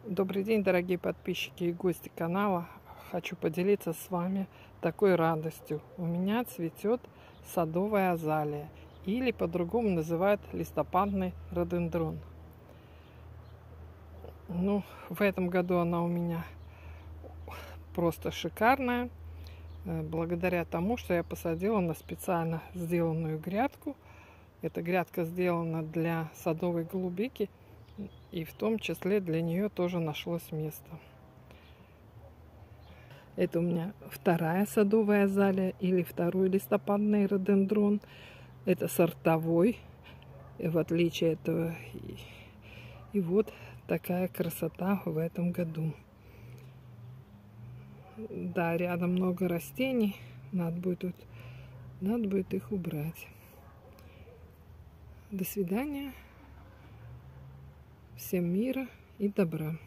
Добрый день, дорогие подписчики и гости канала. Хочу поделиться с вами такой радостью. У меня цветет садовая азалия, или по-другому называют листопадный рододендрон. В этом году она у меня просто шикарная, благодаря тому, что я посадила на специально сделанную грядку. Эта грядка сделана для садовой голубики, и в том числе для нее тоже нашлось место. Это у меня вторая садовая азалия, или второй листопадный рододендрон. Это сортовой, в отличие этого. И вот такая красота в этом году. Да, рядом много растений, надо будет их убрать. До свидания. Всем мира и добра.